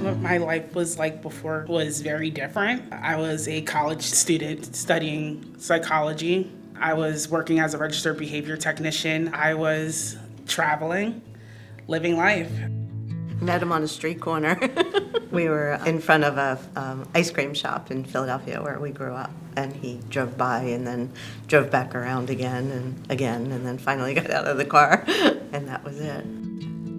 What my life was like before was very different. I was a college student studying psychology. I was working as a registered behavior technician. I was traveling, living life. Met him on a street corner. We were in front of a ice cream shop in Philadelphia where we grew up, and he drove by and then drove back around again, and then finally got out of the car, and that was it.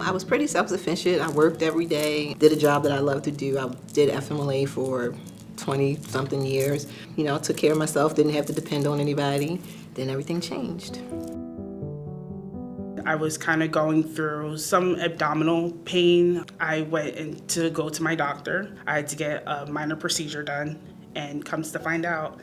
I was pretty self-sufficient. I worked every day, did a job that I loved to do. I did FMLA for 20-something years. You know, took care of myself, didn't have to depend on anybody. Then everything changed. I was kind of going through some abdominal pain. I went in to go to my doctor. I had to get a minor procedure done, and comes to find out,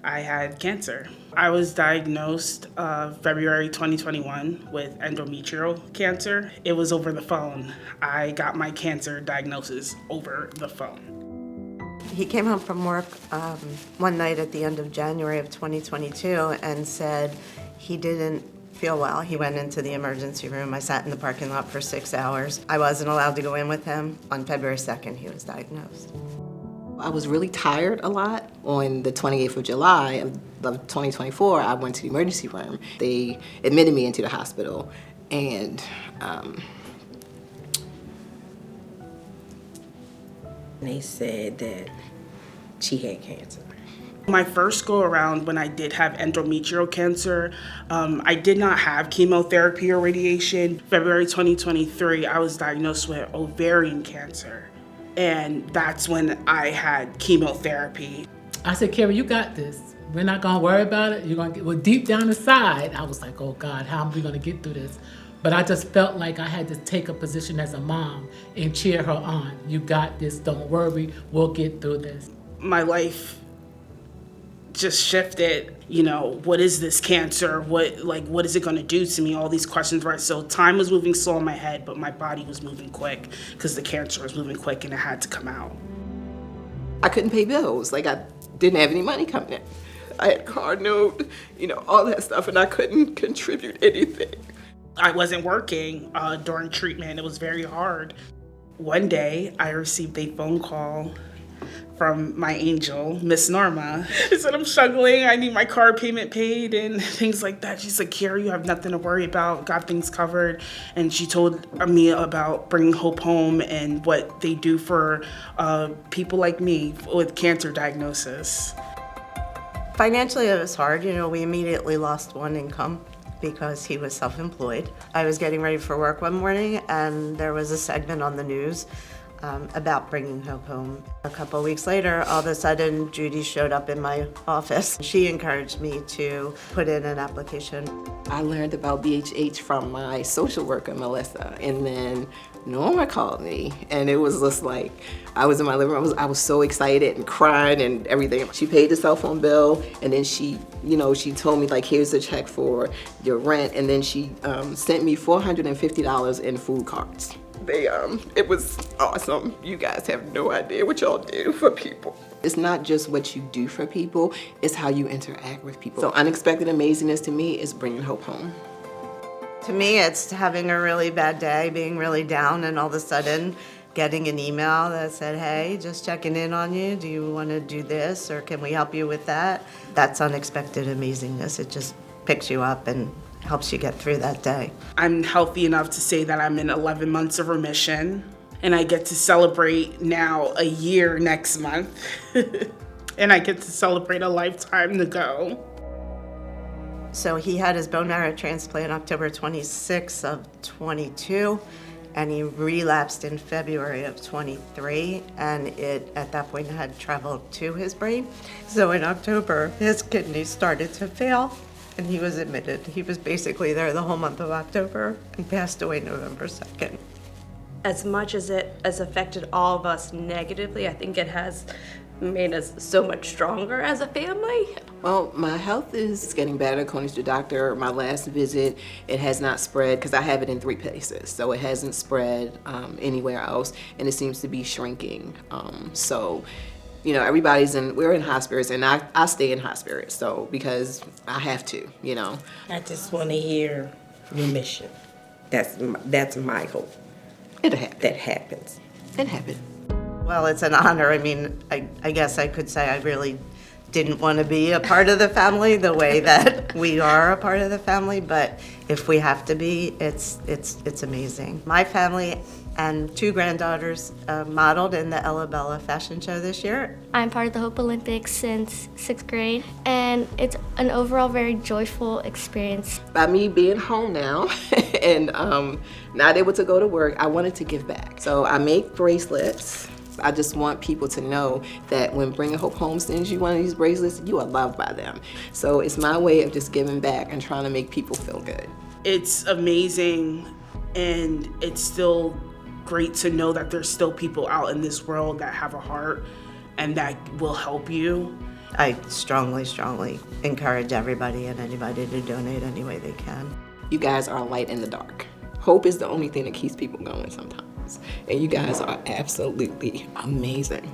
I had cancer. I was diagnosed February 2021 with endometrial cancer. It was over the phone. I got my cancer diagnosis over the phone. He came home from work one night at the end of January of 2022 and said he didn't feel well. He went into the emergency room. I sat in the parking lot for 6 hours. I wasn't allowed to go in with him. On February 2nd, he was diagnosed. I was really tired a lot. On the 28th of July of 2024, I went to the emergency room. They admitted me into the hospital, and they said that she had cancer. My first go around when I did have endometrial cancer, I did not have chemotherapy or radiation. February 2023, I was diagnosed with ovarian cancer. And that's when I had chemotherapy. I said, Carrie, you got this. We're not gonna worry about it. You're gonna get, well, deep down inside, I was like, oh God, how are we gonna get through this? But I just felt like I had to take a position as a mom and cheer her on. You got this, don't worry, we'll get through this. My life just shifted. You know, what is this cancer? What is it gonna do to me? All these questions, right? So time was moving slow in my head, but my body was moving quick because the cancer was moving quick and it had to come out. I couldn't pay bills. Like, I didn't have any money coming in. I had car note, you know, all that stuff, and I couldn't contribute anything. I wasn't working during treatment. It was very hard. One day, I received a phone call from my angel, Miss Norma. She said, I'm struggling, I need my car payment paid and things like that. She's like, Carrie, you have nothing to worry about, got things covered. And she told me about bringing hope home and what they do for people like me with cancer diagnosis. Financially, it was hard. You know, we immediately lost one income because he was self-employed. I was getting ready for work one morning, and there was a segment on the news about bringing hope home. A couple of weeks later, all of a sudden, Judy showed up in my office. She encouraged me to put in an application. I learned about BHH from my social worker, Melissa, and then Norma called me, and it was just like, I was in my living room, I was so excited and crying and everything. She paid the cell phone bill, and then she, you know, she told me, like, here's a check for your rent, and then she sent me $450 in food cards. It was awesome. You guys have no idea what y'all do for people. It's not just what you do for people, it's how you interact with people. So unexpected amazingness to me is bringing hope home. To me, it's having a really bad day, being really down, and all of a sudden getting an email that said, hey, just checking in on you. Do you want to do this, or can we help you with that? That's unexpected amazingness. It just picks you up and helps you get through that day. I'm healthy enough to say that I'm in 11 months of remission, and I get to celebrate now a year next month. And I get to celebrate a lifetime to go. So he had his bone marrow transplant October 26th of 22, and he relapsed in February of 23, and it, at that point, had traveled to his brain. So in October, his kidneys started to fail, and he was admitted. He was basically there the whole month of October and passed away November 2nd. As much as it has affected all of us negatively, I think it has made us so much stronger as a family. Well, my health is getting better according to the doctor. My last visit, it has not spread because I have it in 3 places. So it hasn't spread anywhere else, and it seems to be shrinking. So, you know, we're in high spirits, and I stay in high spirits, so because I have to, you know. I just want to hear remission. That's my hope. It'll happen. That happens. It happened. Well, it's an honor. I mean, I guess I could say I really didn't want to be a part of the family the way that we are a part of the family, but if we have to be, it's amazing. My family and 2 granddaughters modeled in the Ella Bella fashion show this year. I'm part of the Hope Olympics since 6th grade, and it's an overall very joyful experience. By me being home now and not able to go to work, I wanted to give back. So I make bracelets. I just want people to know that when Bringing Hope Home sends you one of these bracelets, you are loved by them. So it's my way of just giving back and trying to make people feel good. It's amazing, and it's still great to know that there's still people out in this world that have a heart and that will help you. I strongly, strongly encourage everybody and anybody to donate any way they can. You guys are a light in the dark. Hope is the only thing that keeps people going sometimes. And you guys are absolutely amazing.